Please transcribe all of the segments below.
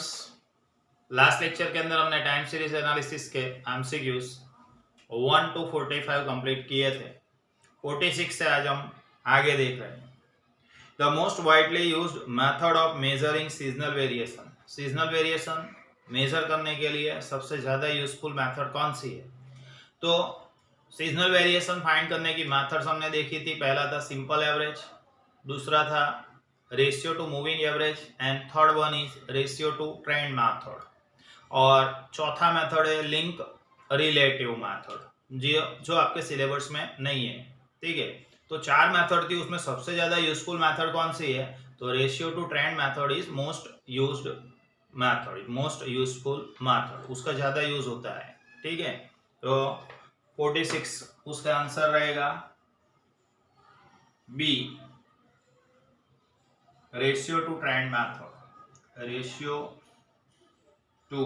Students, last lecture के अंदर हमने टाइम सीरीज एनालिसिस के एमसीक्यूज 1 to 45 कंप्लीट किए थे। 46 से आज हम आगे देख रहे हैं। The most widely used method of measuring seasonal variation. Seasonal variation measure करने के लिए सबसे ज़्यादा यूजफुल मेथड कौन सी है? तो सीजनल वेरिएशन फाइंड करने की मेथड्स हमने देखी थी। पहला था सिंपल एवरेज, दूसरा था ratio two moving average and third one is ratio to trend method, और चौथा मेथड है लिंक रिलेटिव मेथड जो आपके सिलेबस में नहीं है। ठीक है, तो चार मेथड थी, उसमें सबसे ज्यादा यूजफुल मेथड कौन सी है? तो ratio to trend method is most used method, most useful method, उसका ज्यादा यूज होता है। ठीक है, तो 46 उसका आंसर रहेगा B, ratio to trend method. Ratio to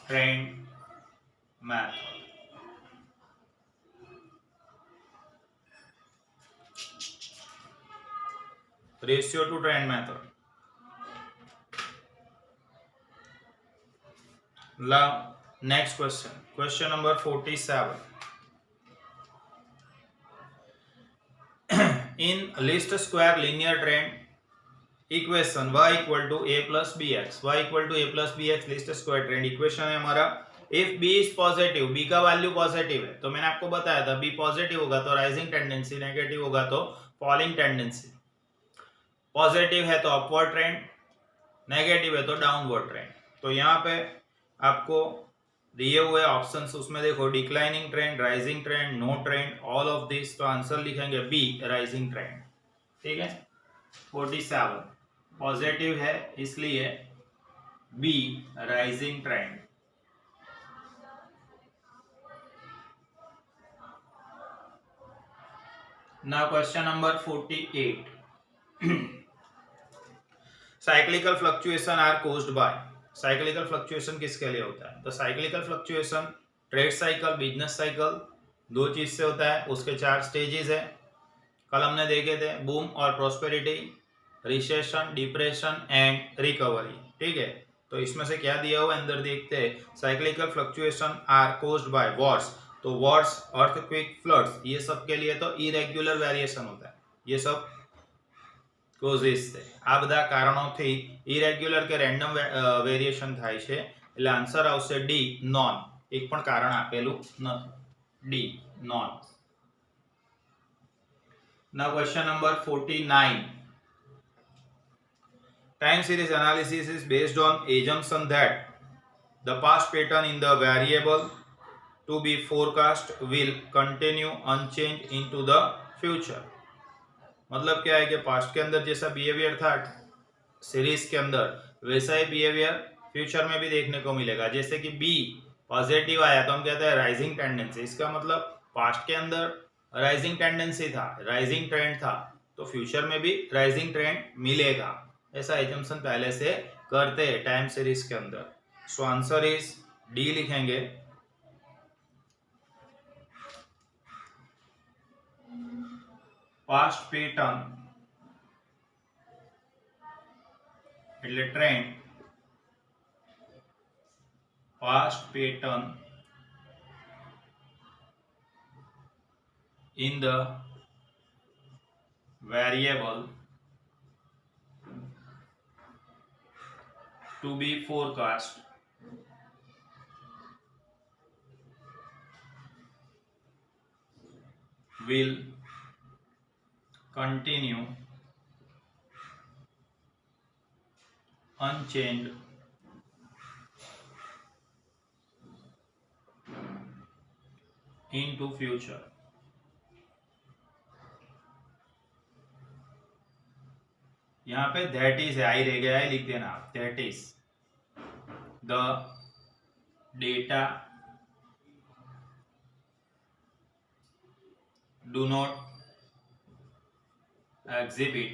trend method. Ratio to trend method. Next question, question number 47. In least square linear trend equation y equal to a plus B X, y equal to a plus B X least square trend equation है हमारा। If b is positive, b का value positive है, तो मैंने आपको बताया था b positive होगा तो राइजिंग टेंडेंसी, नेगेटिव होगा तो फॉलिंग टेंडेंसी। पॉजिटिव है तो अपवर्ड ट्रेंड, नेगेटिव है तो डाउनवर्ड ट्रेंड। तो यहाँ पे आपको दिए हुए ऑप्शंस, उसमें देखो declining trend, rising trend, no trend, all of this. तो आंसर लिखेंगे बी, राइजिंग ट्रेंड। ठीक है, 47 पॉजिटिव है इसलिए B, rising trend. Now question number 48. Cyclical fluctuation are caused by. Cyclical fluctuation किसके लिए होता है? तो cyclical fluctuation trade cycle, business cycle, दो चीज से होता है। उसके 4 स्टेजेस है, कल हमने देखे थे, बूम और prosperity, recession, depression and recovery. ठीक है, तो इसमें से क्या दिया हुआ अंदर देखते हैं। Cyclical fluctuation are caused by wars, तो वॉर्स, अर्थक्वेक, फ्लड्स, ये सब के लिए तो इरेग्युलर वेरिएशन होता है। ये सब કોઝિસ છે, આ બધા કારણોથી ઇરેગ્યુલર કે રેન્ડમ વેરિએશન થાય છે, એટલે આન્સર આવશે ડી, નોન। એક પણ કારણ આપેલું નથી, D, non. Now question number 49. Time series analysis is based on assumption that the past pattern in the variable to be forecast will continue unchanged into the future। मतलब क्या है कि पास्ट के अंदर जैसा बिहेवियर था सीरीज के अंदर, वैसा ही बिहेवियर फ्यूचर में भी देखने को मिलेगा। जैसे कि बी पॉजिटिव आया तो हम कहते हैं राइजिंग टेंडेंसी, इसका मतलब पास्ट के अंदर राइजिंग टेंडेंसी था, राइजिंग ट्रेंड था, तो फ्यूचर में भी राइजिंग ट्रेंड मिलेगा। ऐसा एजम्पशन पहले से करते हैं टाइम सीरीज के अंदर। सो आंसर इज डी लिखेंगे। पास्ट पेटर्न એટલે trend, past pattern in the variable to be forecast will continue unchanged into future। यहाँ पे दैट इज है, आई रह गया है, लिख देना आप। That is the data do not exhibit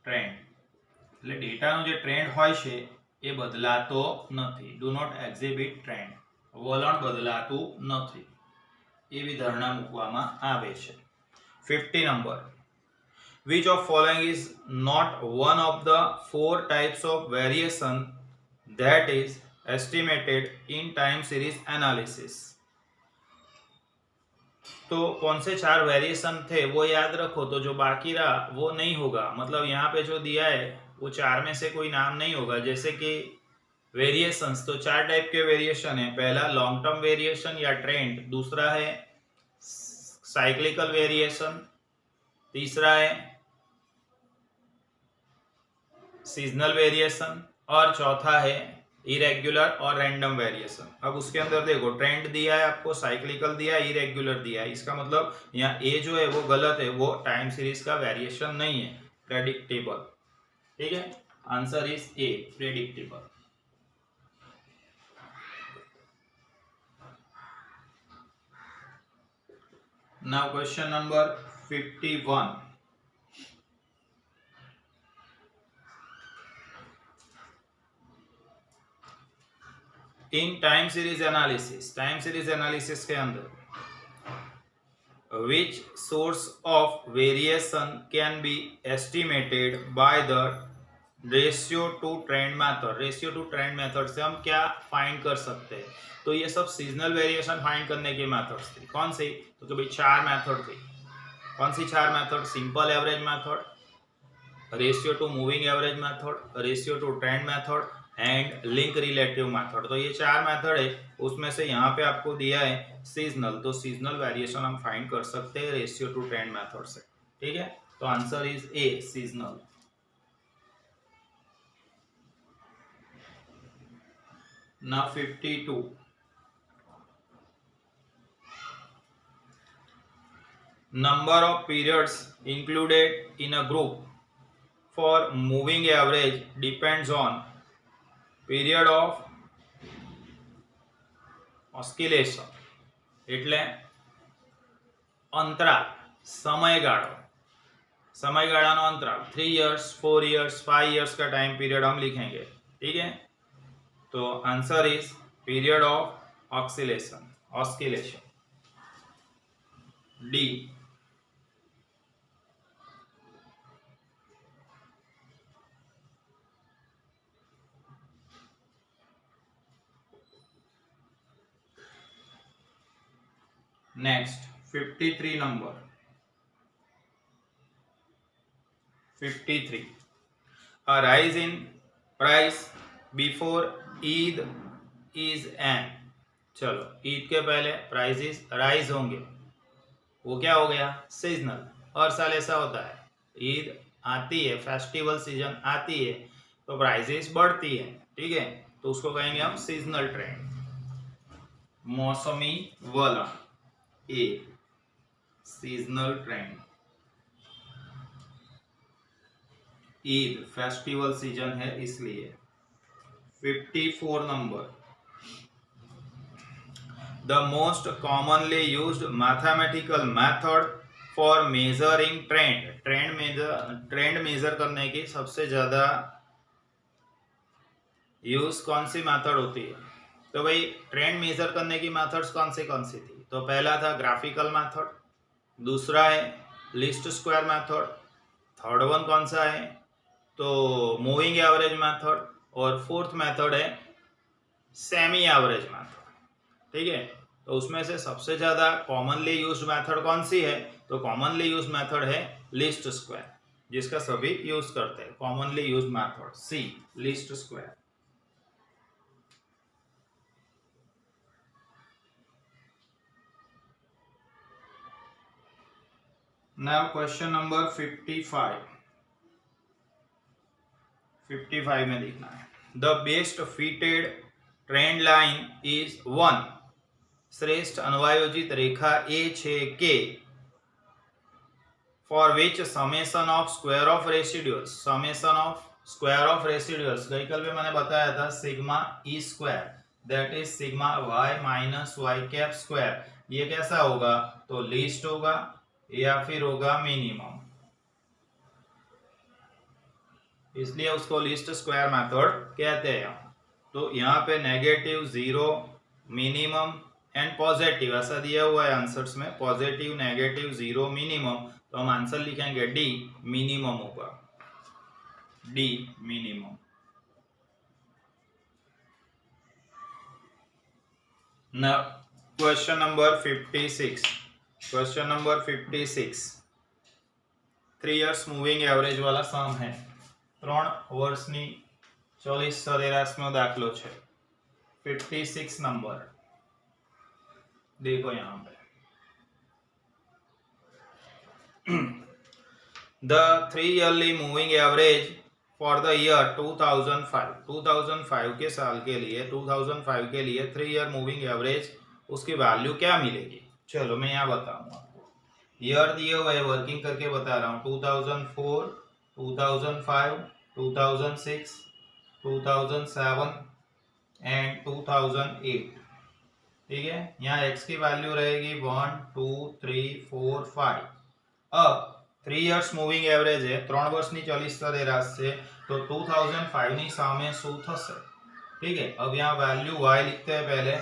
trend, એટલે ડેટાનો જે ટ્રેન્ડ હોય છે એ બદલાતો નથી। ડુ નોટ એક્ઝિબિટ ટ્રેન્ડ, વલણ બદલાતું નથી, એવી ધારણા મૂકવામાં આવે છે। 50 number, Which of following is not one of the four types of variation that is estimated in time series analysis? तो कौन से चार वेरिएशन थे वो याद रखो, तो जो बाकी रहा वो नहीं होगा। मतलब यहाँ पे जो दिया है वो चार में से कोई नाम नहीं होगा। जैसे कि वेरिएशंस, तो चार टाइप के वेरिएशन है। पहला लॉन्ग टर्म वेरिएशन या ट्रेंड, दूसरा है साइक्लिकल वेरिएशन, तीसरा है सीजनल वेरिएशन और चौथा है इरेग्युलर और रैंडम वेरिएशन। अब उसके अंदर देखो ट्रेंड दिया है आपको, साइक्लिकल दिया है, इरेग्युलर दिया है। इसका मतलब यहाँ ए जो है वो गलत है, वो टाइम सीरीज का वेरिएशन नहीं है, प्रेडिक्टेबल। ठीक है, answer is A, predictable. Now question number 51। In time series analysis के अंदर which source of variation can be estimated by the ratio to trend method? Ratio to trend method से हम क्या फाइंड कर सकते हैं? तो ये सब सीजनल वेरिएशन फाइंड करने की मेथड्स थी। कौन सी? तो भाई चार मेथड थी। कौन सी चार method? Simple average method, ratio to moving average method, ratio to trend method and link relative method. तो ये चार मेथड है, उसमें से यहाँ पे आपको दिया है सीजनल, तो सीजनल वेरिएशन हम फाइंड कर सकते हैं रेशियो टू ट्रेंड मेथड से। ठीक है, तो answer is A, seasonal. Now 52। Number of periods included in a group for moving average depends on period of oscillation, એટલે અંતરાલ, समयगाड़ाનો अंतराल 3 इयर्स, 4 इयर्स, 5 इयर्स का टाइम पीरियड हम लिखेंगे। ठीक है, तो answer is period of oscillation, D. Next 53 number 53। A rise in price before Eid is an। चलो, ईद के पहले प्राइसेस राइज होंगे, वो क्या हो गया? सीजनल। हर साल ऐसा होता है, ईद आती है, फेस्टिवल सीजन आती है तो प्राइसेस बढ़ती है। ठीक है, तो उसको कहेंगे हम सीजनल ट्रेंड, मौसमी वलन, A, seasonal trend. Eid festival season है इसलिए। 54 number. The most commonly used mathematical method for measuring trend measure करने की सबसे ज्यादा यूज कौन सी मेथड होती है? तो भाई ट्रेंड मेजर करने की मेथड्स कौन सी थी? तो पहला था ग्राफिकल मेथड, दूसरा है least square method, third one कौन सा है? तो मूविंग एवरेज मेथड, और फोर्थ मेथड है सेमी एवरेज मेथड। ठीक है, तो उसमें से सबसे ज्यादा कॉमनली यूज्ड मेथड कौन सी है? तो कॉमनली यूज्ड मेथड है लीस्ट स्क्वायर, जिसका सभी यूज करते हैं। Commonly used method C, least square. Now question number 55। 55 में लिखना है the best fitted trend line is 1। श्रेष्ठ अन्वयोजित रेखा ए छे के for which summation of square of residuals. Summation of square of residuals गई कल भी मैंने बताया था, sigma E square that is sigma Y minus Y cap square. ये कैसा होगा? तो लीस्ट होगा या फिर होगा मिनिमम, इसलिए उसको लीस्ट स्क्वायर मेथड कहते हैं। तो यहाँ पे negative, zero, minimum and positive ऐसा दिया हुआ है आंसर्स में, पॉजिटिव, नेगेटिव, जीरो, मिनिमम। तो हम आंसर लिखेंगे डी मिनिमम होगा, D minimum. Now question number 56. Question number 56. 3 years moving average वाला सम है। 3 વર્ષની 40 સરેરાશનો દાખલો છે। 56 नंबर देखो यहाँ पे। The 3 yearly moving average for the year 2005, 2005 के साल के लिए, 2005 के लिए 3 ईयर मूविंग एवरेज उसकी वैल्यू क्या मिलेगी। चलो मैं यहाँ बताऊंगा आपको, ईयर दिए हुए वर्किंग करके बता रहा हूँ। 2004, 2005, 2006, 2007 एंड 2008। ठीक है, यहाँ x की वैल्यू रहेगी 1, 2, 3, 4, 5। अब 3 યર્સ મૂવિંગ એવરેજ है, 3 વર્ષની 40 સરેરાશ છે, तो 2005 ની સામે શું થશે। ठीक है, अब यहाँ वैल्यू y लिखते हैं पहले,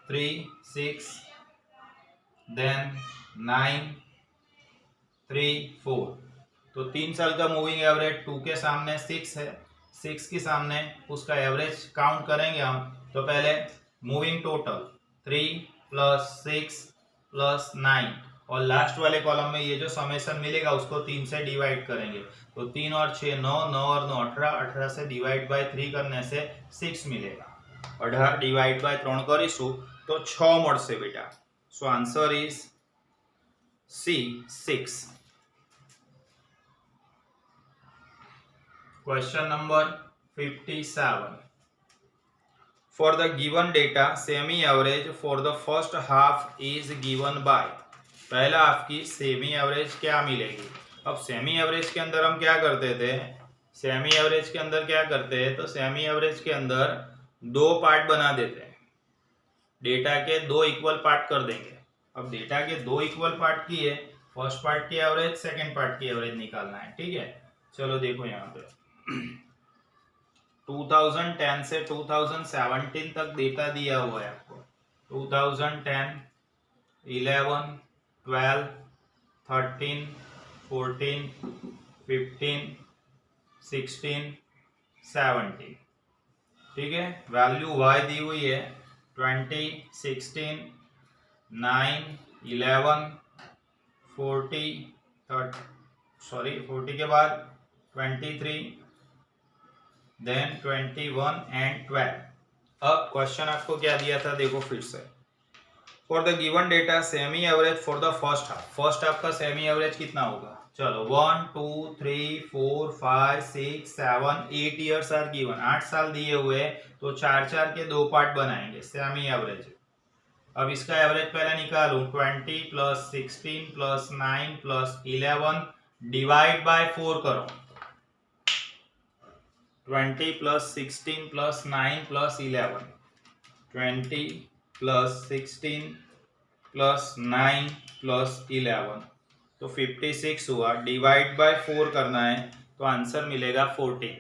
3, 6, देन 9, 3, 4। तो 3 साल का मूविंग एवरेज 2 के सामने 6 है, 6 के सामने उसका एवरेज काउंट करेंगे हम। तो पहले मूविंग टोटल 3 प्लस 6 प्लस 9, और लास्ट वाले कॉलम में ये जो समेशन मिलेगा उसको 3 से डिवाइड करेंगे। तो 3 और 6 9, 9 और 9 18, 18 से डिवाइड बाय 3 करने से 6 मिलेगा। 18 डिवाइड बाय 3 करीशु तो 6 મળશે बेटा। So answer is C 6। Question number 57। For the given data, semi average for the first half is given by। पहला आपकी सेमी एवरेज क्या मिलेगी। अब सेमी एवरेज के अंदर हम क्या करते थे, सेमी एवरेज के अंदर क्या करते हैं, तो सेमी एवरेज के अंदर 2 पार्ट बना देते हैं, डेटा के 2 इक्वल पार्ट कर देंगे। अब डेटा के 2 इक्वल पार्ट की है, फर्स्ट पार्ट की एवरेज, सेकेंड पार्ट की एवरेज निकालना है। ठीक है, चलो देखो यहाँ पे 2010 से 2017 तक डेटा दिया हुआ है आपको। 2010, 11, 12, 13, 14, 15, 16, 17। ठीक है, वैल्यू y दी हुई है 20, 16, 9, 11, 40, 40 के बाद 23, देन 21 एंड 12। अब क्वेश्चन आपको क्या दिया था देखो फिर से। For the given data semi average for the first half, first half का सेमी एवरेज कितना होगा। चलो 1, 2, 3, 4, 5, 6, 7, 8 ईयर्स आर गिवन। 8 साल दिए हुए तो 4 के 2 पार्ट बनाएंगे सेमी एवरेज। अब इसका एवरेज पहले निकालूं, 20 plus 16 plus 9 plus 11 divide by 4 करो। 20 plus 16 plus 9 plus 11, 20 plus 16 plus 9 plus 11, तो 56 हुआ। डिवाइड बाय 4 करना है तो आंसर मिलेगा 14।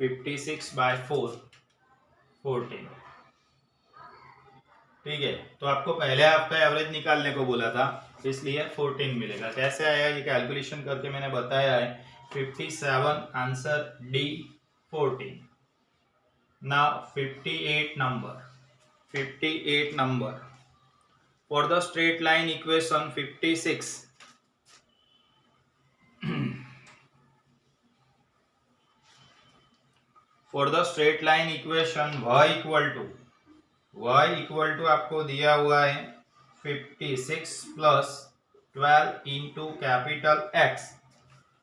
56 बाय 4 14। ठीक है, तो आपको पहले आपका एवरेज निकालने को बोला था, इसलिए 14 मिलेगा। कैसे आया ये कैलकुलेशन करके मैंने बताया है। 57 answer D 14। Now 58 number, 58 number for the straight line equation 56 for the straight line equation y equal to आपको दिया हुआ है 56 plus 12 into capital X।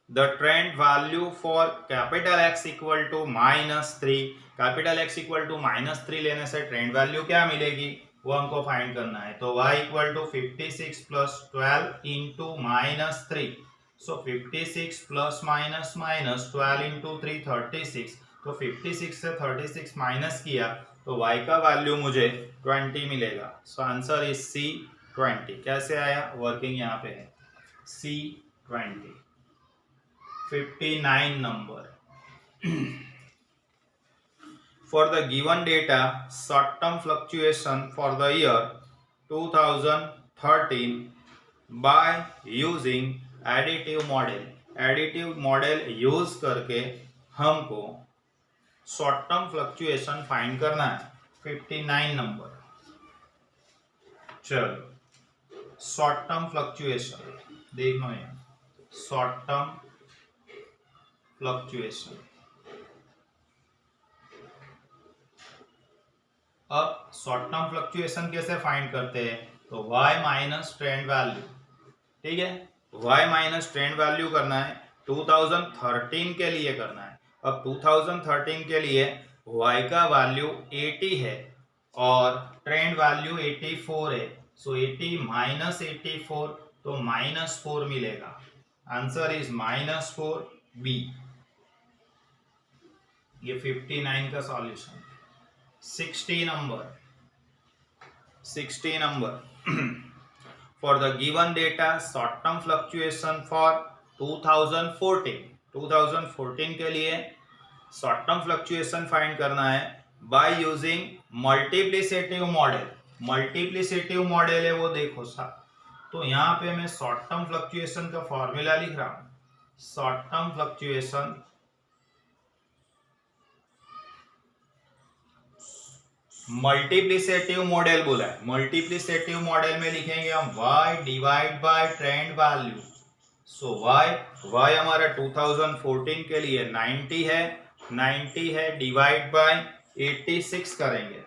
The trend value for capital X equal to -3, capital X equal to -3 लेने से trend value क्या मिलेगी वो हमको फाइंड करना है। तो y equal to 56 plus 12 into -3। सो 56 प्लस माइनस माइनस 12 इंटू 3 36। तो 56 से 36 माइनस किया तो y का वैल्यू मुझे 20 मिलेगा। सो आंसर इज C 20। कैसे आया, वर्किंग यहाँ पे है C 20। 59 number for the given data short term fluctuation for the year 2013 by using additive model. Additive model use करके हमको शॉर्ट टर्म फ्लक्चुएशन फाइंड करना है। 59 नंबर। चलो शॉर्ट टर्म फ्लक्चुएशन देखो यहाँ, शॉर्ट टर्म फ्लक्चुएशन। अब शॉर्ट टर्म फ्लक्चुएशन कैसे find करते हैं? तो y माइनस ट्रेंड वैल्यू, ठीक है, y माइनस ट्रेंड वैल्यू करना है। 2013 के लिए करना है। अब 2013 के लिए y का वैल्यू 80 है और ट्रेंड वैल्यू 84 है। सो 80 माइनस 84, तो -4 मिलेगा। Answer is -4 B. ये 59 का solution. 60 number for the given data short term fluctuation for 2014 के लिए शॉर्ट टर्म फ्लक्चुएशन फाइंड करना है बाय यूजिंग मल्टीप्लिसिटिव मॉडल। मल्टीप्लिसिटिव मॉडल है वो देखो साहब। तो यहाँ पे मैं शॉर्ट टर्म फ्लक्चुएशन का फॉर्मूला लिख रहा हूँ। शॉर्ट टर्म फ्लक्चुएशन मल्टीप्लिसिटिव मॉडल बोला है। मल्टीप्लिसिटिव मॉडल में लिखेंगे हम y divide by trend value. So y हमारा 2014 के लिए 90 है डिवाइड बाय 86 करेंगे।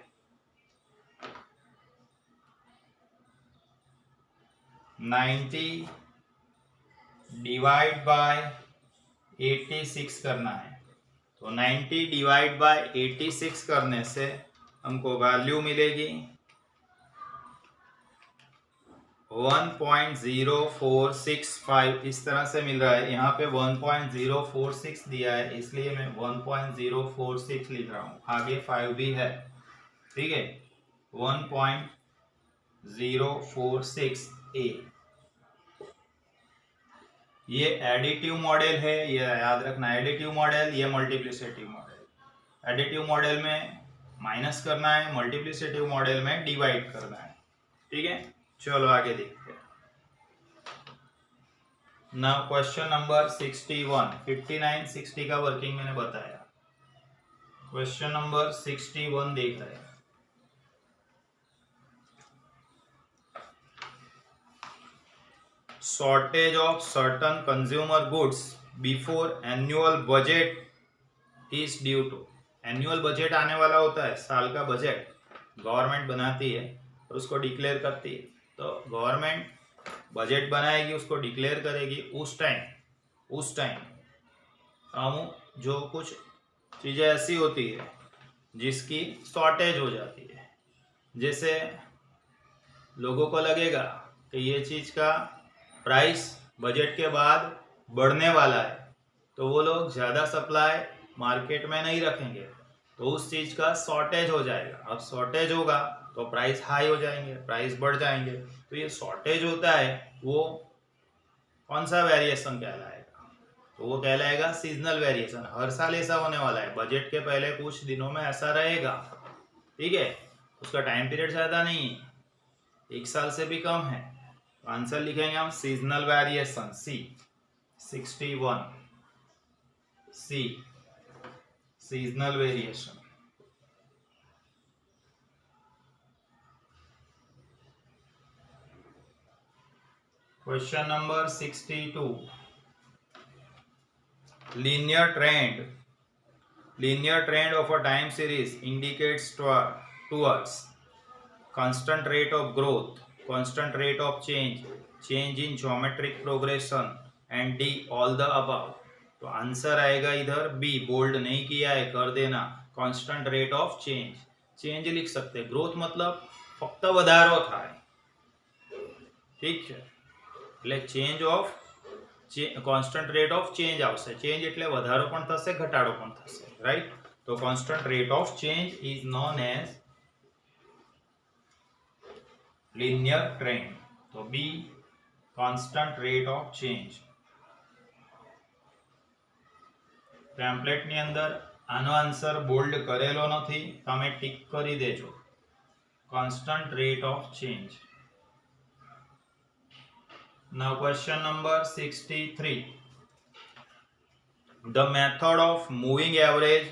90 डिवाइड बाय 86 करना है। तो 90 डिवाइड बाय 86 करने से हमको वैल्यू मिलेगी 1.0465। इस तरह से मिल रहा है। यहाँ पे 1.046 दिया है, इसलिए मैं 1.046 लिख रहा हूँ। आगे 5 भी है, ठीक है। 1.046 ए। ये एडिटिव मॉडल है, ये याद रखना। एडिटिव मॉडल, ये मल्टीप्लिसिटिव मॉडल। एडिटिव मॉडल में माइनस करना है, मल्टीप्लिसिटिव मॉडल में डिवाइड करना है, ठीक है। चलो आगे देखते हैं। Now question number 61। 59 60 का वर्किंग मैंने बताया। क्वेश्चन नंबर 61 देख रहे हैं। Shortage of certain consumer goods before annual budget is due to. Annual budget आने वाला होता है, साल का बजट गवर्नमेंट बनाती है और उसको डिक्लेयर करती है। तो गवर्नमेंट बजट बनाएगी, उसको डिक्लेयर करेगी। उस टाइम हम जो कुछ चीज़ें ऐसी होती है जिसकी शॉर्टेज हो जाती है, जैसे लोगों को लगेगा कि ये चीज़ का प्राइस बजट के बाद बढ़ने वाला है, तो वो लोग ज़्यादा सप्लाई मार्केट में नहीं रखेंगे, तो उस चीज़ का शॉर्टेज हो जाएगा। अब शॉर्टेज होगा तो प्राइस हाई हो जाएंगे, प्राइस बढ़ जाएंगे। तो ये शॉर्टेज होता है, वो कौन सा वेरिएशन कहलाएगा? तो वो कहलाएगा सीजनल वेरिएशन। हर साल ऐसा होने वाला है, बजट के पहले कुछ दिनों में ऐसा रहेगा, ठीक है। उसका टाइम पीरियड ज़्यादा नहीं है, 1 साल से भी कम है। तो आंसर लिखेंगे हम seasonal variation, C. 61 C, seasonal variation. Question number 62। linear trend of a time series indicates towards constant rate of growth, constant rate of change in geometric progression and D all the above। तो answer आएगा इधर B. Bold नहीं किया है, कर देना। Constant rate of change लिख सकते हैं। ग्रोथ मतलब फक्त વધારો થાય, ठीक है। એટલે change of constant rate of change આવશે। ચેન્જ એટલે વધારો પણ થશે, ઘટાડો પણ થશે, રાઈટ। તો constant rate of change is known as linear trend। તો બી કોન્સ્ટન્ટ રેટ ઓફ ચેન્જ। ટેમ્પલેટની અંદર આનો આન્સર બોલ્ડ કરેલો નથી, તમે ટીક કરી દેજો। Constant rate of change. Now question number 63. The method of moving average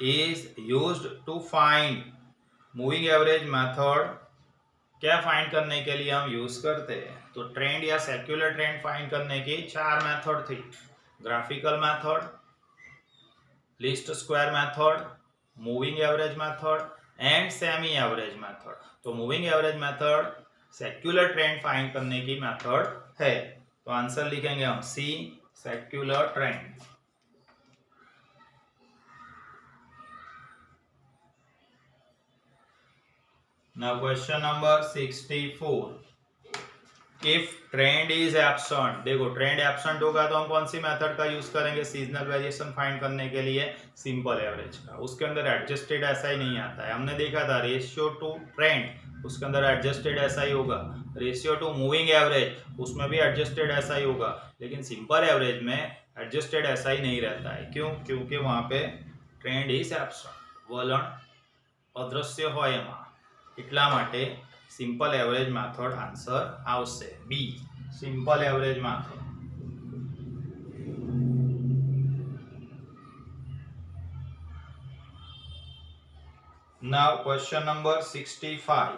is used to find. Moving average method क्या find करने के लिए हम यूज करते हैं? तो ट्रेंड या सेक्युलर ट्रेंड फाइंड करने की 4 मेथड थी। Graphical method, least square method, moving average method and semi average method. तो moving average method secular trend find करने की मेथड है। तो आंसर लिखेंगे हम C, secular trend. Now question number 64. If trend is absent, देखो trend absent होगा तो हम कौन सी मेथड का यूज करेंगे सीजनल वेरिएशन फाइंड करने के लिए? सिंपल एवरेज का। उसके अंदर एडजस्टेड ऐसा ही नहीं आता है। हमने देखा था रेशियो टू ट्रेंड, उसके अंदर एडजस्टेड ऐसा ही होगा। रेशियो टू मूविंग एवरेज, उसमें भी एडजस्टेड ऐसा ही होगा। लेकिन सिंपल एवरेज में एडजस्टेड ऐसा ही नहीं रहता है। क्यों? क्योंकि वहां पे ट्रेंड इज एब्सेंट, वलन अदृश्य हो एमा। એટલા માટે સિમ્પલ એવરેજ મેથડ આન્સર આવશે B, simple average method. Now question number 65.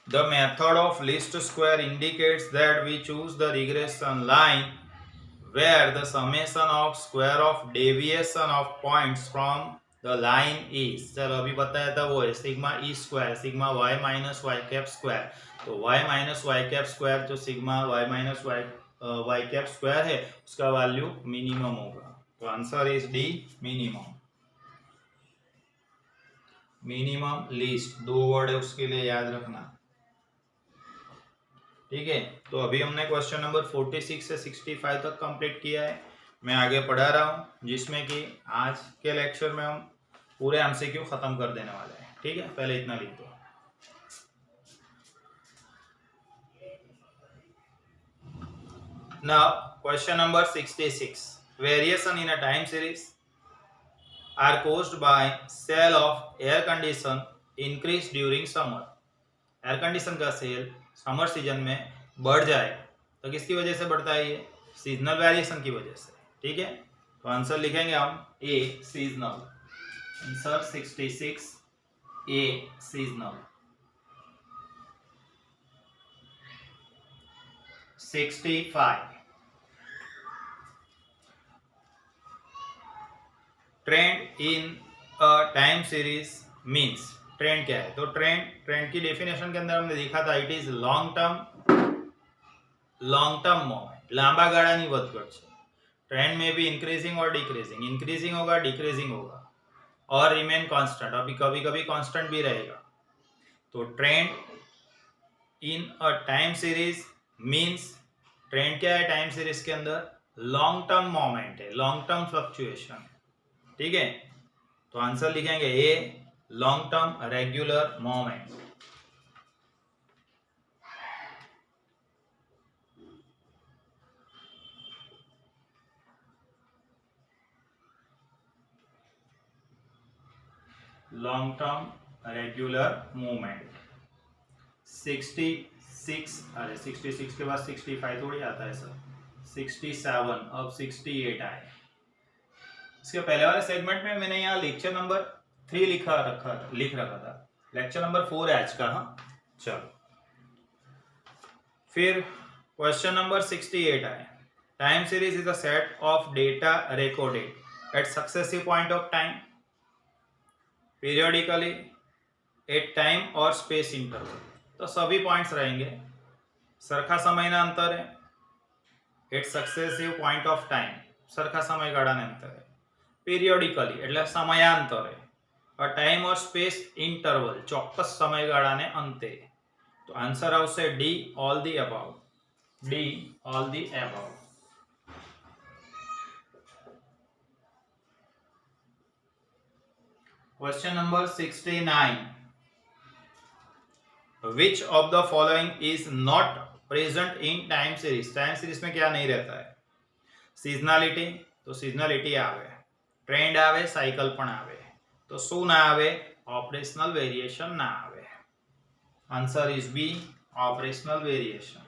The method of least square indicates that we choose the regression line where the summation of square of deviation of points from the line is, चलो अभी बताया था वो है sigma E square sigma Y minus Y cap square. तो Y minus Y cap square जो sigma Y minus Y cap square है उसका वैल्यू मिनिमम होगा। तो answer is D, minimum. Minimum least दो वर्ड है, उसके लिए याद रखना। ठीक है, तो अभी हमने क्वेश्चन नंबर 46 से 65 तक कंप्लीट किया है। मैं आगे पढ़ा रहा हूँ जिसमें कि आज के लेक्चर में हम पूरे एमसीक्यू खत्म कर देने वाले हैं। ठीक है, पहले इतना लिख दो। Now question number 66. Variation in a time series are caused by sale of air condition increase during summer. Air condition का सेल समर सीजन में बढ़ जाए तो किसकी वजह से बढ़ता है? ये सीजनल वेरिएशन की वजह से। ठीक है, तो आंसर लिखेंगे हम A, seasonal. Answer 66 A, seasonal. 65. Trend in a time series means. Trend क्या है? तो ट्रेंड की डेफिनेशन के अंदर हमने देखा था it is long term moment, लांबा गाळानी વધઘટ છે। ट्रेंड में भी इंक्रीजिंग और डिक्रीजिंग, इंक्रीजिंग होगा डिक्रीजिंग होगा और रिमेन कांस्टेंट, अभी कभी कभी कांस्टेंट भी रहेगा। तो trend in a time series means, trend क्या है टाइम सीरीज के अंदर? लॉन्ग टर्म मोमेंट है, लॉन्ग टर्म फ्लक्चुएशन। ठीक है, तो आंसर लिखेंगे A, long term regular moment. Long term regular movement. 66, अरे 66 के बाद 65 थोड़ी आता है सर। 67, अब 68 आए। इसके पहले वाले सेगमेंट में मैंने यहाँ लेक्चर नंबर 3 लिख रखा था। लेक्चर नंबर 4 है आज का। हाँ चलो, फिर क्वेश्चन नंबर 68 आए। Time series is a set of data recorded at successive point of time periodically at time और स्पेस इंटरवल। तो सभी पॉइंट्स रहेंगे, सरखा समयना अंतरे at successive point of time, सरखा समयगाळाने अंतरे पीरियडिकली एटले समयांतरे, और टाइम और स्पेस इंटरवल चौक्कस समयगाळाने अंते। तो आंसर आवशे D, all the about. D, all the about. Question number 69. Which of the following is not present in time series? Time series में क्या नहीं रहता है? सीजनालिटी, तो सीजनालिटी आवे, ट्रेंड आवे, साइकिल पण आवे। तो शू ना आवे? ऑपरेशनल वेरिएशन ना आवे। Answer is B, operational variation.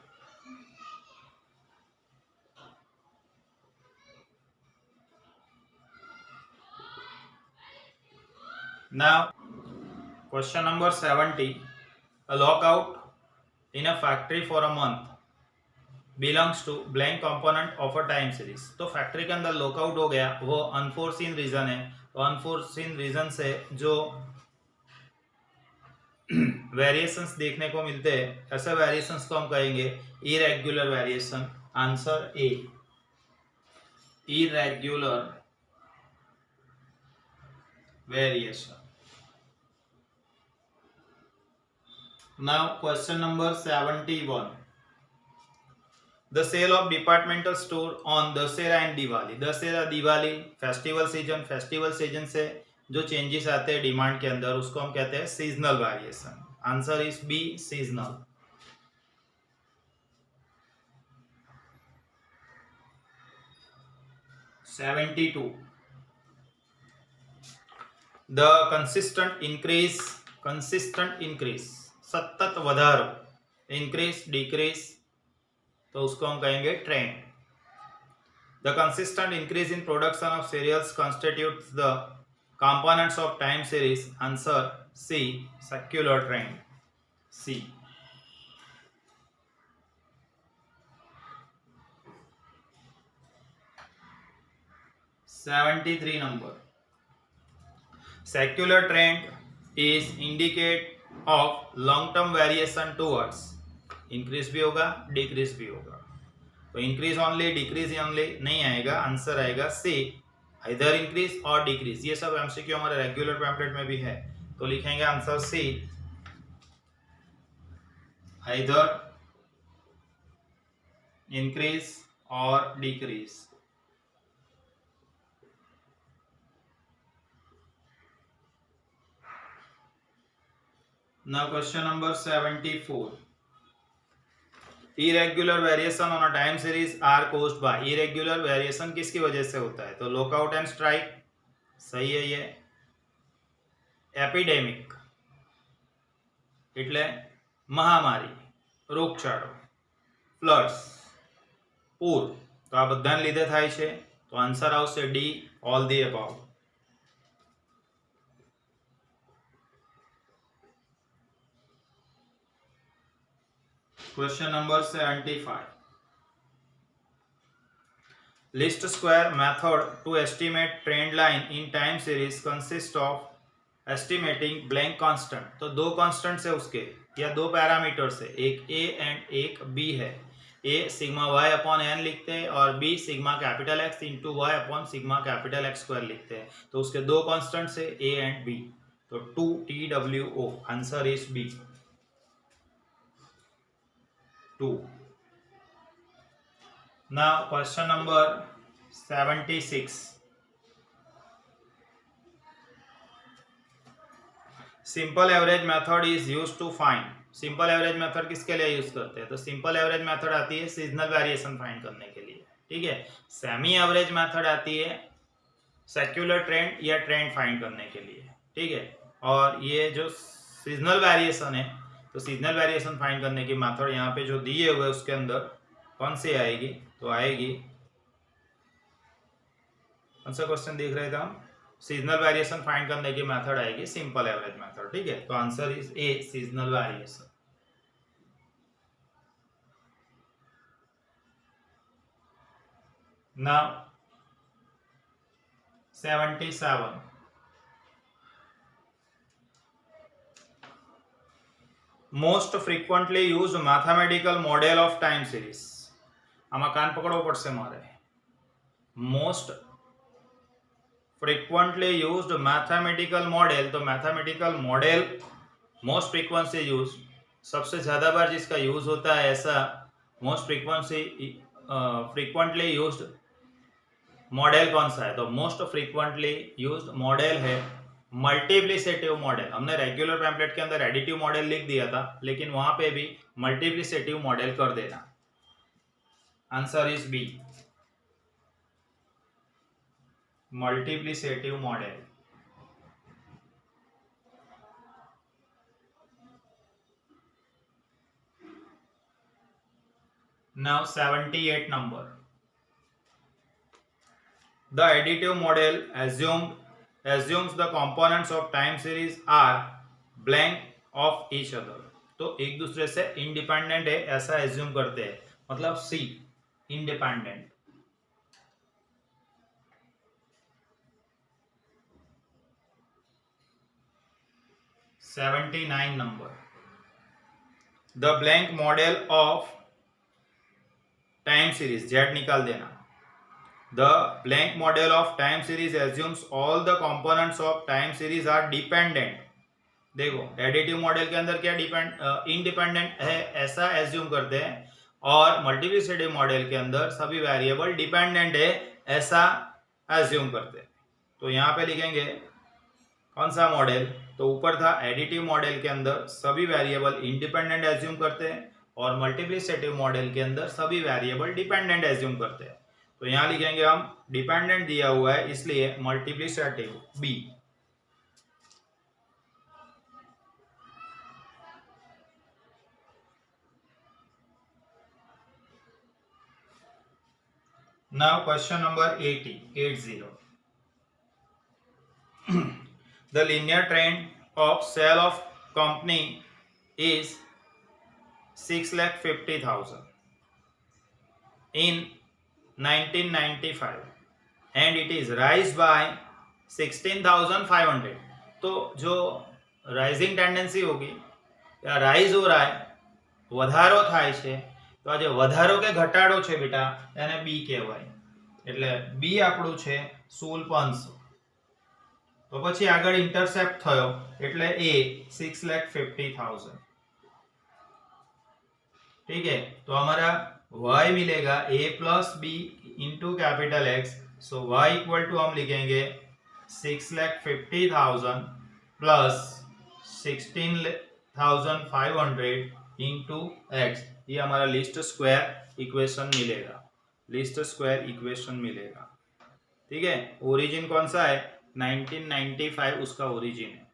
Now, question number 70. A lockout in a factory for a month belongs to blank component of a time series. तो फैक्ट्री के अंदर लॉकआउट हो गया, वो अनफोर्सीन रीजन है. तो अनफोर्सीन रीजन से जो वेरिएशंस देखने को मिलते हैं, ऐसे वेरिएशंस को हम कहेंगे irregular variation. Answer A, irregular variation. Now question number 71. The sale of departmental store on Dussehra and Diwali. Dussehra Diwali festival season से जो चेंजेस आते हैं डिमांड के अंदर, उसको हम कहते हैं seasonal variation. Answer is B, seasonal. (72) The consistent increase सतत વધારો, इंक्रीज डिक्रीज, तो उसको हम कहेंगे trend. The consistent increase in production of cereals constitutes the components of time series. Answer C, secular trend. C. (73) number. Secular trend is indicate of long term variation towards increase भी होगा, decrease भी होगा. तो increase only, decrease only नहीं आएगा. Answer आएगा सी, either increase और decrease. ये सब एमसीक्यू हमारे रेगुलर पैम्पलेट में भी है, तो लिखेंगे आंसर सी, either increase और decrease. Now question number 74. Irregular variation on a time series are caused by. Irregular variation किसकी वजह से होता है? तो लॉकआउट एंड स्ट्राइक, सही है ये. एपिडेमिक એટલે મહામારી, રોગચાળો, ફ્લડ્સ, પૂર, તો આ બધાને લીધે થાય છે. તો આન્સર આવશે D, all the about. Question number 75. Least square method to estimate trend line in time series consists of estimating blank constant. तो दो कांस्टेंट है उसके, या दो पैरामीटर्स है, एक a एंड एक b है. a sigma y upon N लिखते हैं और b sigma capital x into Y upon sigma capital x square लिखते हैं. तो उसके दो कांस्टेंट्स है a एंड b. तो 2TWO. Answer is b, 2. Now question number 76. Simple average method is used to find. Simple average method किसके लिए use करते हैं? तो सिंपल एवरेज मेथड आती है सीजनल वेरिएशन फाइंड करने के लिए, ठीक है. सेमी एवरेज मेथड आती है सेक्युलर ट्रेंड या ट्रेंड फाइंड करने के लिए, ठीक है. और ये जो सीजनल वेरिएशन है, तो सीजनल वेरिएशन फाइंड करने की मेथड यहाँ पे जो दिए हुए उसके अंदर कौन सी आएगी? तो आएगी, कौन सा क्वेश्चन देख रहे थे हम? सीजनल वेरिएशन फाइंड करने की मेथड आएगी सिंपल एवरेज मेथड, ठीक है. तो answer is A, seasonal variation. Now 77. Most frequently used mathematical model of time series. આમાં કાન પકડવો પડશે મારે. Most frequently used mathematical model. तो mathematical model most frequency use, सबसे ज़्यादा बार जिसका यूज होता है ऐसा मोस्ट फ्रीक्वेंटली यूज्ड मॉडल कौन सा है? तो मोस्ट फ्रीक्वेंटली यूज्ड मॉडल है मल्टीप्लिकेटिव मॉडल. हमने रेगुलर पैम्पलेट के अंदर एडिटिव मॉडल लिख दिया था, लेकिन वहां पे भी मल्टीप्लिकेटिव मॉडल कर देना. Answer is B, multiplicative model. Now 78 number. The additive model assumes the components of time series are blank of each other. तो एक दूसरे से इंडिपेंडेंट है ऐसा एज्यूम करते हैं, मतलब सी independent. 79 number. The blank model of time series, Z निकाल देना. The blank model of time series assumes all the components of time series are dependent. देखो एडिटिव मॉडल के अंदर क्या इंडिपेंडेंट है ऐसा एज्यूम करते हैं, और मल्टीप्लिसिटी मॉडल के अंदर सभी वेरिएबल डिपेंडेंट है ऐसा एज्यूम करते हैं. तो यहाँ पे लिखेंगे कौन सा मॉडल, तो ऊपर था एडिटिव मॉडल के अंदर सभी वेरिएबल इंडिपेंडेंट एज्यूम करते हैं, और मल्टीप्लिसिटिव मॉडल के अंदर सभी वेरिएबल डिपेंडेंट एज्यूम करते हैं. तो यहाँ लिखेंगे हम डिपेंडेंट दिया हुआ है इसलिए मल्टीप्लिसिटिव B. Now question number 80. The linear trend of sale of company is 6,50,000 in 1995 and it is rise by 16,500. तो जो राइजिंग टेंडेंसी होगी या राइज हो रहा है, વધારો થાય છે, તો આ જે વધારો કે ઘટાડો છે બેટા એને બી કહેવાય. એટલે બી આપણું છે 16,500. તો પછી આગળ ઇન્ટરસેપ્ટ થયો એટલે એ 6,50,000. ठीक है, तो हमारा y मिलेगा a plus B into capital X. So y equal to हम लिखेंगे 6,50,000 प्लस 16,500 इंटू एक्स. ये हमारा लिस्ट स्क्वायर इक्वेशन मिलेगा, लिस्ट स्क्वायर इक्वेशन मिलेगा. ठीक है, ओरिजिन कौन सा है 1995 उसका ओरिजिन है.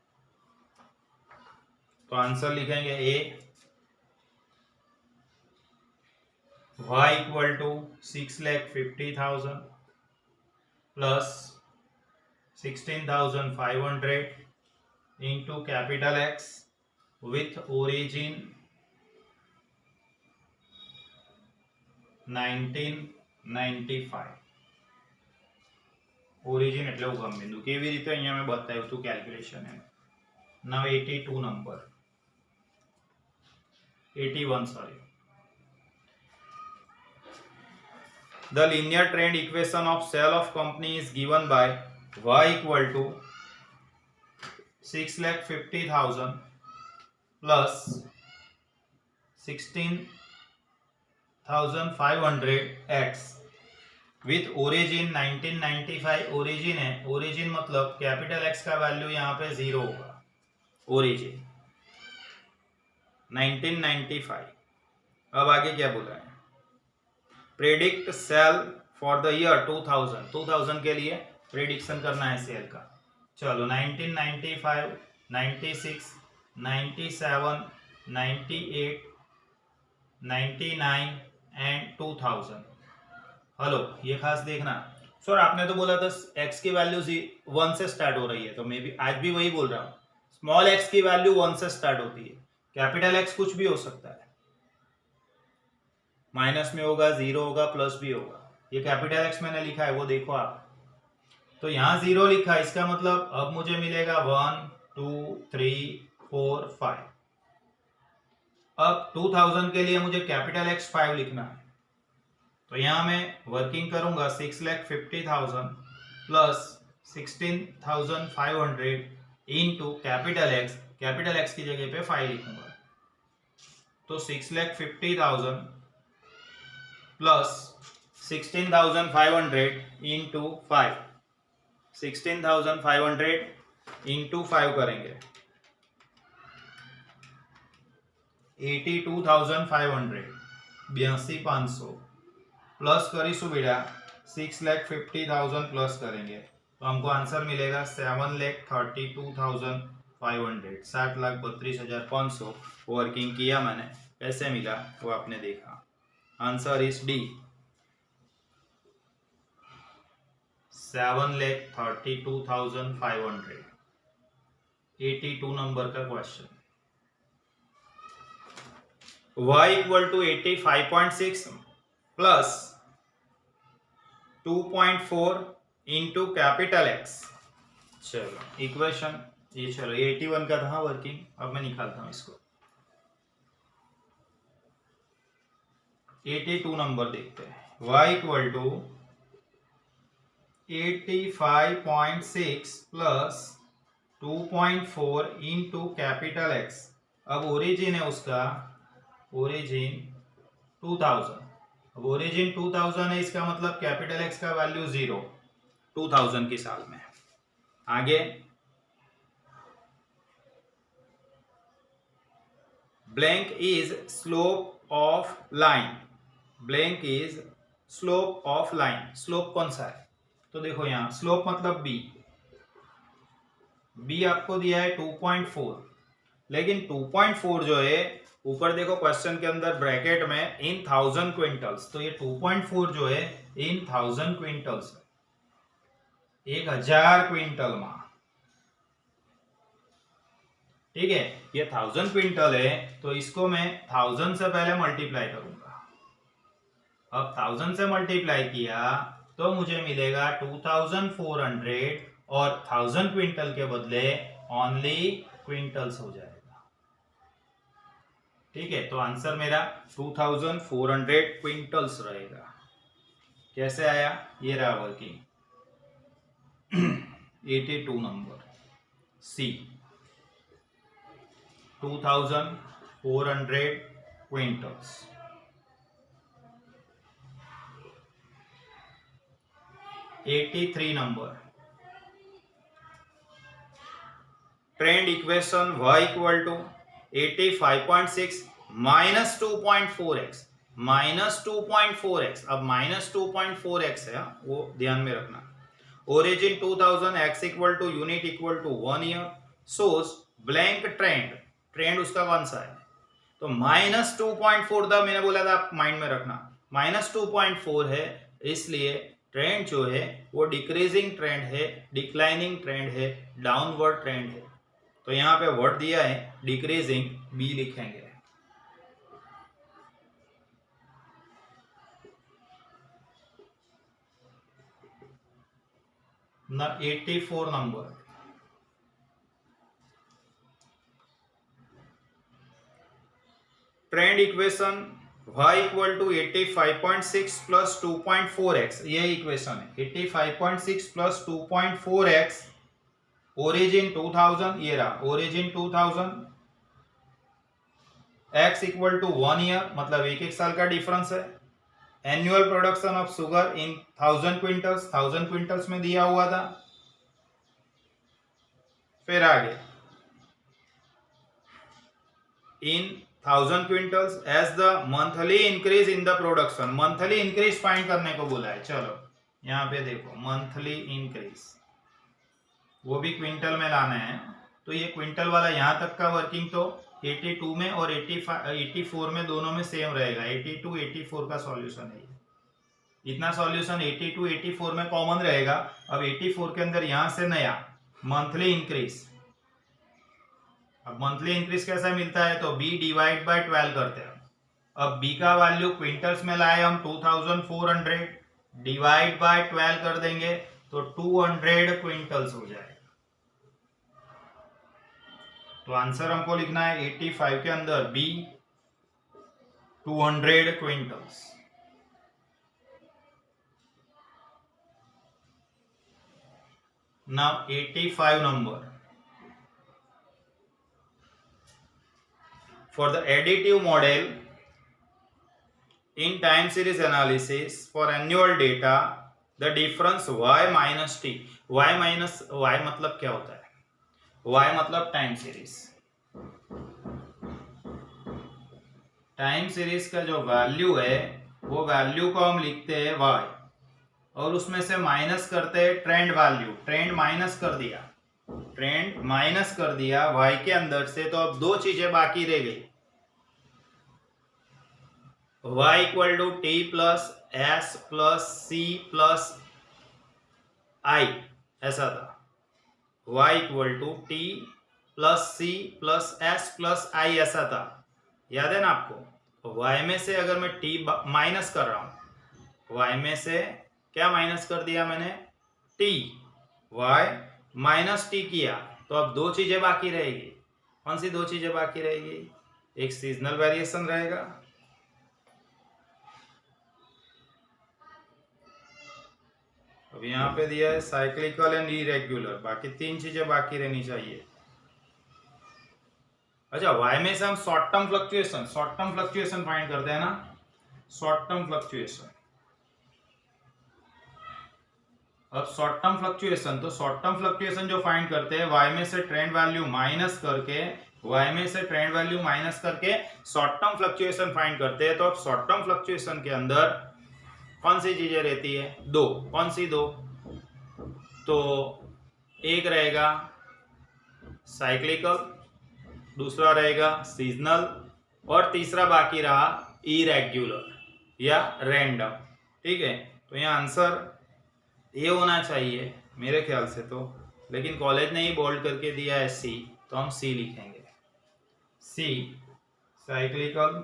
तो आंसर लिखेंगे A y equal to 6,50,000 plus 16,500 into capital X with origin 1995. Origin એટલે ઉગમ બિંદુ. કેવી રીતે અહીંયા મેં બતાવ્યું હતું કેલ્ક્યુલેશન એમ. Now 82 number 81 sorry. The linear trend equation of sale of company is given by y equal to 6,50,000 plus 16,500 x with origin 1995. Origin है, ओरिजिन मतलब कैपिटल एक्स का वैल्यू यहाँ पे 0 होगा. ओरिजिन 1995. अब आगे क्या बोला है, predict sale for the year 2000. 2000 के लिए प्रेडिक्शन करना है सेल का. चलो 1995, 96, 97, 98, 99 एंड 2000. हेलो, ये खास देखना. सर आपने तो बोला था x की वैल्यू 1 से स्टार्ट हो रही है, तो मैं भी आज भी वही बोल रहा हूँ. स्मॉल x की वैल्यू 1 से स्टार्ट होती है. कैपिटल x कुछ भी हो सकता है, माइनस में होगा, 0 होगा, प्लस भी होगा. ये कैपिटल x मैंने लिखा है वो देखो आप. तो यहाँ 0 लिखा है, इसका मतलब अब मुझे मिलेगा 1, 2, 3, 4, 5. अब 2000 के लिए मुझे कैपिटल x 5 लिखना है. तो यहाँ मैं वर्किंग करूंगा 6,50,000 plus 16,500 into capital x. Capital x की जगह पे 5 लिखूंगा. तो 6,50,000 प्लस 16,500 इंटू 5. 16,500 इंटू 5 करेंगे 82,500. 82,500 प्लस करीशु बेटा 6,50,000 प्लस करेंगे तो हमको आंसर मिलेगा 7,32,500. 7,32,500 वर्किंग किया मैंने, कैसे मिला वो आपने देखा. Answer is D, 7,32,500। 82 नंबर का question. y equal to 85.6 plus 2.4 into capital X. चलो इक्वेशन ये, चलो 81 का था वर्किंग, अब मैं निकालता हूं इसको। 82 नंबर देखते हैं। y equal to 85.6 plus 2.4 into capital X. अब ओरिजिन है उसका, ओरिजिन 2000। अब ओरिजिन 2000 है, इसका मतलब कैपिटल एक्स का वैल्यू 0 2000 की साल में। आगे blank is slope of line, blank is slope of line. Slope कौन सा है? तो देखो यहां स्लोप मतलब बी आपको दिया है 2.4, लेकिन 2.4 जो है ऊपर देखो क्वेश्चन के अंदर ब्रैकेट में इन 1000 क्विंटल्स, तो ये 2.4 जो है इन 1000 क्विंटल्स, 1000 क्विंटल में। ठीक है, ये 1000 क्विंटल है, तो इसको मैं 1000 से पहले मल्टीप्लाई करूंगा। अब 1000 से मल्टीप्लाई किया तो मुझे मिलेगा 2400, और 1000 क्विंटल के बदले ओनली क्विंटल्स हो जाएगा। ठीक है, तो आंसर मेरा 2400 क्विंटल्स रहेगा। कैसे आया? ये रहा working. 82 number C, 2400 quintals. 83 number, trend equation y equal to 85.6 minus 2.4x, minus 2.4x। अब माइनस 2.4x है, वो ध्यान में रखना। Origin 2000, x equal to unit equal to 1 year, source blank trend, trend उसका कौन सा है? तो माइनस 2.4 था, मैंने बोला था आप माइंड में रखना, माइनस 2.4 है, इसलिए ट्रेंड जो है वो डिक्रीजिंग ट्रेंड है, डिक्लाइनिंग ट्रेंड है, डाउनवर्ड ट्रेंड है। तो यहां पे वर्ड दिया है डिक्रीजिंग, बी लिखेंगे। ना 84 number, trend equation y equal to 85.6 plus 2.4x, ये इक्वेशन है। 85.6 प्लस 2.4x, ओरिजिन 2000, ये रहा origin 2000, x equal to 1 year, मतलब एक साल का डिफरेंस है। Annual production of sugar in 1000 quintals, 1000 quintals में दिया हुआ था। फिर आगे in 1000 quintals as the monthly increase in the production, monthly increase find करने को बोला है। चलो यहां पे देखो मंथली इंक्रीज, वो भी क्विंटल में लाना है, तो ये क्विंटल वाला यहां तक का वर्किंग तो 82 में और 84 में दोनों में सेम रहेगा। 82 84 का सॉल्यूशन है, इतना सॉल्यूशन 82 84 में कॉमन रहेगा। अब 84 के अंदर यहां से नया मंथली इंक्रीज, अब मंथली इंक्रीज कैसा मिलता है? तो b डिवाइड बाय 12 करते हैं। अब b का वैल्यू क्विंटल्स में लाए हम 2400, डिवाइड बाय 12 कर देंगे तो 200 क्विंटल्स हो जाएगा। तो आंसर हमको लिखना है 85 के अंदर b 200 quintals. Now 85 number, for the additive model in time series analysis for annual data, the difference y minus t, y minus y मतलब क्या होता है? y मतलब टाइम सीरीज, टाइम सीरीज का जो वैल्यू है वो वैल्यू को हम लिखते हैं y, और उसमें से माइनस करते हैं ट्रेंड वैल्यू। ट्रेंड माइनस कर दिया, ट्रेंड माइनस कर दिया y के अंदर से, तो अब दो चीजें बाकी रह गई। y equal to T plus S plus C plus I, ऐसा था। y equal to T plus C plus S plus I, ऐसा था। याद है ना आपको? तो y में से अगर मैं t माइनस कर रहा हूं, y में से क्या माइनस कर दिया मैंने? t, y माइनस टी किया, तो अब दो चीजें बाकी रहेगी। कौन सी दो चीजें बाकी रहेगी? एक सीजनल वेरिएशन रहेगा, अब यहां पे दिया है साइक्लिकल एंड इरेग्युलर, बाकी तीन चीजें बाकी रहनी चाहिए। अच्छा, y में से हम शॉर्ट टर्म फ्लक्चुएशन फाइंड करते हैं ना, शॉर्ट टर्म फ्लक्चुएशन। अब शॉर्ट टर्म फ्लक्चुएशन, तो शॉर्ट टर्म फ्लक्चुएशन जो फाइंड करते हैं y में से ट्रेंड वैल्यू माइनस करके, y में से ट्रेंड वैल्यू माइनस करके शॉर्ट टर्म फ्लक्चुएशन फाइंड करते हैं। तो अब शॉर्ट टर्म फ्लक्चुएशन के अंदर कौन सी चीजें रहती है? दो। कौन सी दो? तो एक रहेगा साइक्लिकल, दूसरा रहेगा सीजनल, और तीसरा बाकी रहा इरेग्युलर या रैंडम। ठीक है, तो यहाँ आंसर ये होना चाहिए मेरे ख्याल से तो, लेकिन कॉलेज ने ही बोल्ड करके दिया है सी, तो हम सी लिखेंगे। सी साइक्लिकल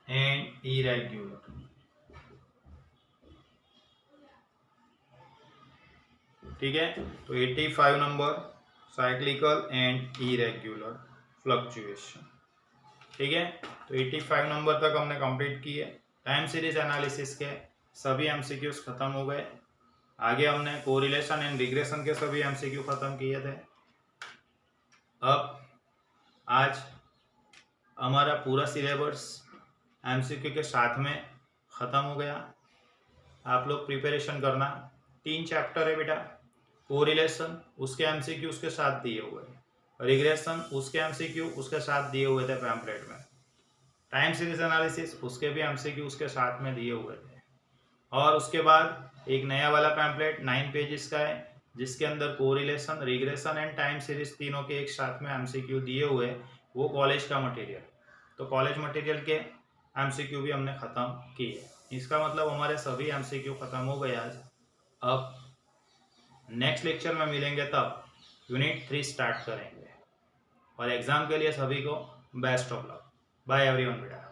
एंड इरेग्युलर। ठीक है, तो 85 number cyclical and irregular fluctuation. ठीक है, तो 85 नंबर तक हमने कंप्लीट किए। टाइम सीरीज एनालिसिस के सभी एमसीक्यूज खत्म हो गए। आगे हमने कोरिलेशन एंड रिग्रेशन के सभी एमसीक्यू खत्म किए थे। अब आज हमारा पूरा सिलेबस एमसीक्यू के साथ में ख़त्म हो गया। आप लोग प्रिपरेशन करना। 3 चैप्टर है बेटा। कोरिलेशन उसके एमसीक्यू उसके साथ दिए हुए, रिग्रेशन उसके एमसीक्यू उसके साथ दिए हुए थे पैम्पलेट में, टाइम सीरीज एनालिसिस उसके भी एमसीक्यू उसके साथ में दिए हुए थे, और उसके बाद एक नया वाला पैम्पलेट 9 पेजेस का है जिसके अंदर correlation, regression and time series तीनों के एक साथ में एमसीक्यू दिए हुए, वो कॉलेज का मटेरियल। तो कॉलेज मटेरियल के एमसीक्यू भी हमने ख़त्म किए। इसका मतलब हमारे सभी एमसीक्यू ख़त्म हो गए आज। अब नेक्स्ट लेक्चर में मिलेंगे तब यूनिट 3 स्टार्ट करेंगे, और एग्ज़ाम के लिए सभी को best of luck. Bye everyone बेटा।